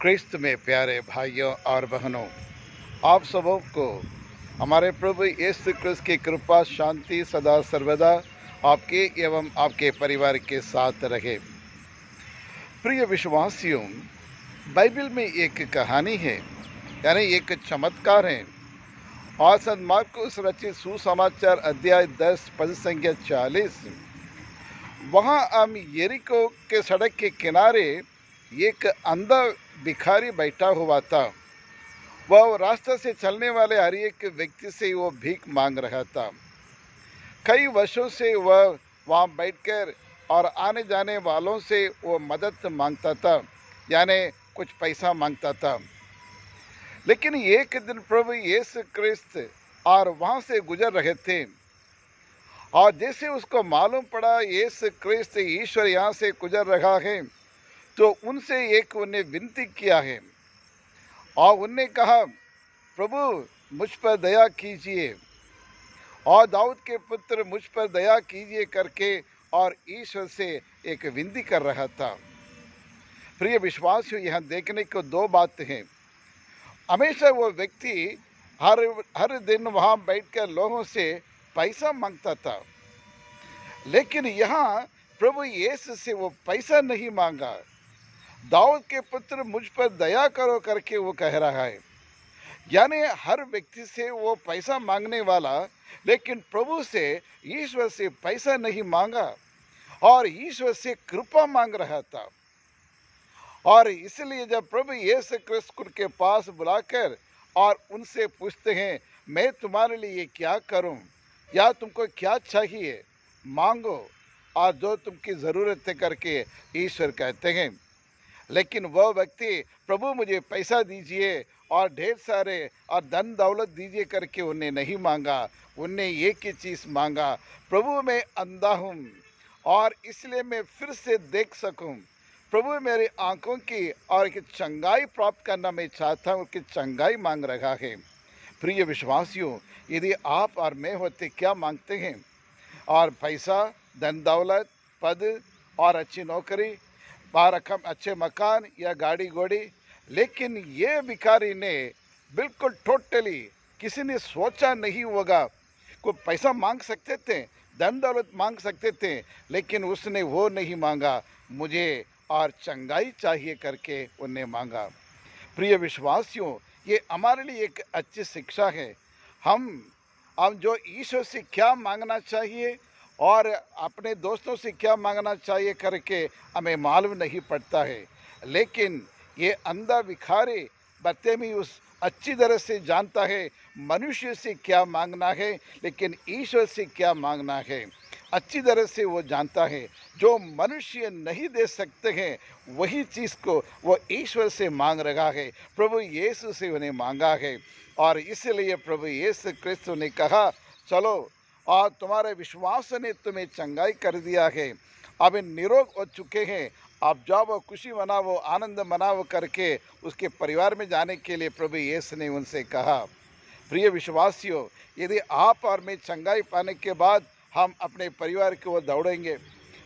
क्रिस्त में प्यारे भाइयों और बहनों, आप सबों को हमारे प्रभु यीशु क्रिस्त की कृपा शांति सदा सर्वदा आपके एवं आपके परिवार के साथ रहे। प्रिय विश्वासियों, बाइबल में एक कहानी है, यानी एक चमत्कार है। और संत मार्कुस रचित सुसमाचार अध्याय 10 पद संख्या 40। वहाँ हम यरीको के सड़क के किनारे एक अंधा भिखारी बैठा हुआ था। वह रास्ते से चलने वाले हर एक व्यक्ति से वो भीख मांग रहा था। कई वर्षों से वह वहाँ बैठकर और आने जाने वालों से वो मदद मांगता था, यानी कुछ पैसा मांगता था। लेकिन एक दिन प्रभु यीशु क्रिस्त और वहाँ से गुजर रहे थे, और जैसे उसको मालूम पड़ा यीशु क्रिस्त ईश्वर यहाँ से गुजर रहा है, तो उनसे एक उन्हें विनती किया है और उनने कहा, प्रभु मुझ पर दया कीजिए और दाऊद के पुत्र मुझ पर दया कीजिए करके और ईश्वर से एक विनती कर रहा था। प्रिय विश्वासियों, यहाँ देखने को दो बातें हैं। हमेशा वो व्यक्ति हर हर दिन वहाँ बैठकर लोगों से पैसा मांगता था, लेकिन यहाँ प्रभु यीशु से वो पैसा नहीं मांगा। दाऊद के पुत्र मुझ पर दया करो करके वो कह रहा है। यानी हर व्यक्ति से वो पैसा मांगने वाला, लेकिन प्रभु से ईश्वर से पैसा नहीं मांगा और ईश्वर से कृपा मांग रहा था। और इसलिए जब प्रभु यीशु क्रिस्त के पास बुलाकर और उनसे पूछते हैं, मैं तुम्हारे लिए क्या करूं, या तुमको क्या चाहिए, मांगो और जो तुमकी ज़रूरत है करके ईश्वर कहते हैं। लेकिन वह व्यक्ति प्रभु मुझे पैसा दीजिए और ढेर सारे और धन दौलत दीजिए करके उन्हें नहीं मांगा। उन्हें एक ही चीज़ मांगा, प्रभु मैं अंधा हूँ और इसलिए मैं फिर से देख सकूँ। प्रभु मेरी आंखों की और एक चंगाई प्राप्त करना मैं चाहता हूँ, कि चंगाई मांग रहा है। प्रिय विश्वासियों, यदि आप और मैं होते क्या मांगते हैं? और पैसा, धन दौलत, पद और अच्छी नौकरी, रकम, अच्छे मकान या गाड़ी घोड़ी। लेकिन ये भिखारी ने बिल्कुल टोटली, किसी ने सोचा नहीं होगा, कोई पैसा मांग सकते थे, धन दौलत मांग सकते थे, लेकिन उसने वो नहीं मांगा, मुझे और चंगाई चाहिए करके उन्हें मांगा। प्रिय विश्वासियों, ये हमारे लिए एक अच्छी शिक्षा है। हम जो ईश्वर से क्या मांगना चाहिए और अपने दोस्तों से क्या मांगना चाहिए करके हमें मालूम नहीं पड़ता है। लेकिन ये अंधा भिखारी बदतमीज अच्छी तरह से जानता है मनुष्य से क्या मांगना है, लेकिन ईश्वर से क्या मांगना है अच्छी तरह से वो जानता है। जो मनुष्य नहीं दे सकते हैं, वही चीज़ को वो ईश्वर से मांग रहा है, प्रभु यीशु से उन्हें मांगा है। और इसलिए प्रभु यीशु क्रिस्त ने कहा, चलो, और तुम्हारे विश्वास ने तुम्हें चंगाई कर दिया है, अब निरोग हो चुके हैं, आप जाओ, खुशी मनाओ, आनंद मनाओ करके उसके परिवार में जाने के लिए प्रभु यीशु ने उनसे कहा। प्रिय विश्वासियों, यदि आप और मैं चंगाई पाने के बाद हम अपने परिवार की ओर दौड़ेंगे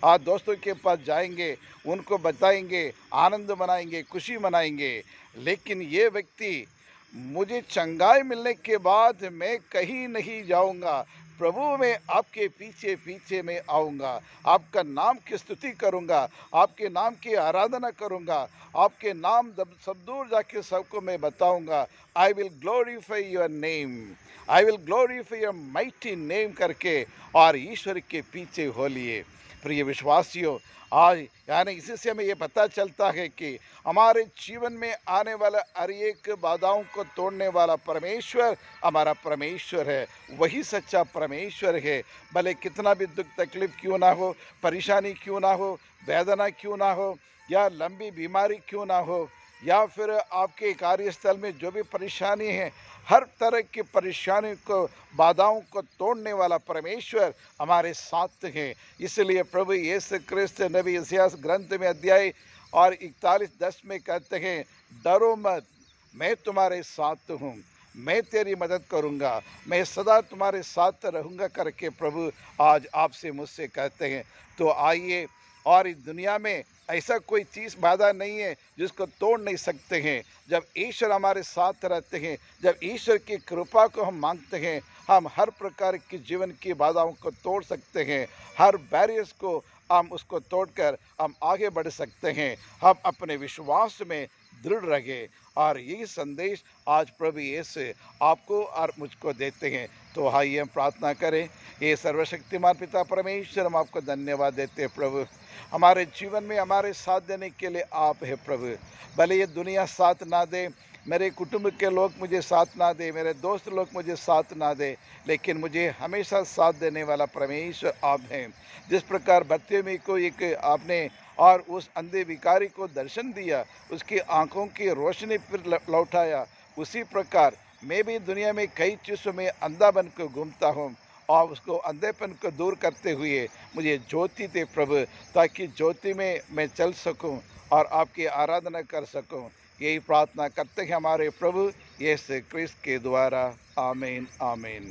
और दोस्तों के पास जाएंगे, उनको बताएंगे, आनंद मनाएंगे, खुशी मनाएंगे, लेकिन ये व्यक्ति, मुझे चंगाई मिलने के बाद मैं कहीं नहीं जाऊंगा, प्रभु मैं आपके पीछे पीछे मैं आऊँगा, आपका नाम की स्तुति करूँगा, आपके नाम की आराधना करूँगा, आपके नाम सब दूर जाके सबको मैं बताऊँगा। I will glorify your name, I will glorify your mighty name करके और ईश्वर के पीछे हो लिए। प्रिय विश्वासियों, आज यानी इसी से हमें ये पता चलता है कि हमारे जीवन में आने वाला हर एक बाधाओं को तोड़ने वाला परमेश्वर हमारा परमेश्वर है, वही सच्चा परमेश्वर है। भले कितना भी दुख तकलीफ क्यों ना हो, परेशानी क्यों ना हो, वेदना क्यों ना हो, या लंबी बीमारी क्यों ना हो, या फिर आपके कार्यस्थल में जो भी परेशानी है, हर तरह की परेशानी को, बाधाओं को तोड़ने वाला परमेश्वर हमारे साथ है। इसलिए प्रभु यीशु क्रिस्त नबी यशायाह ग्रंथ में अध्याय और 41:10 में कहते हैं, डरो मत, मैं तुम्हारे साथ हूँ, मैं तेरी मदद करूँगा, मैं सदा तुम्हारे साथ रहूँगा करके प्रभु आज आपसे मुझसे कहते हैं। तो आइए और इस दुनिया में ऐसा कोई चीज़ बाधा नहीं है जिसको तोड़ नहीं सकते हैं। जब ईश्वर हमारे साथ रहते हैं, जब ईश्वर की कृपा को हम मांगते हैं, हम हर प्रकार की जीवन की बाधाओं को तोड़ सकते हैं। हर बैरियर्स को हम उसको तोड़कर हम आगे बढ़ सकते हैं। हम अपने विश्वास में दृढ़ रहे, और यही संदेश आज प्रभु यीशु आपको और मुझको देते हैं। तो आइए हम प्रार्थना करें। ये सर्वशक्तिमान पिता परमेश्वर, हम आपको धन्यवाद देते हैं प्रभु। हमारे जीवन में हमारे साथ देने के लिए आप है प्रभु। भले ये दुनिया साथ ना दे, मेरे कुटुंब के लोग मुझे साथ ना दे, मेरे दोस्त लोग मुझे साथ ना दे, लेकिन मुझे हमेशा साथ देने वाला परमेश्वर आप हैं। जिस प्रकार बर्तिमेई को एक आपने और उस अंधे भिखारी को दर्शन दिया, उसकी आंखों की रोशनी फिर लौटाया, उसी प्रकार मैं भी दुनिया में कई चीज़ों में अंधा बन कर घूमता हूँ, और उसको अंधेपन को दूर करते हुए मुझे ज्योति दे प्रभु, ताकि ज्योति में मैं चल सकूं और आपकी आराधना कर सकूं। यही प्रार्थना करते हैं हमारे प्रभु यीशु क्रिस्त के द्वारा। आमीन आमीन।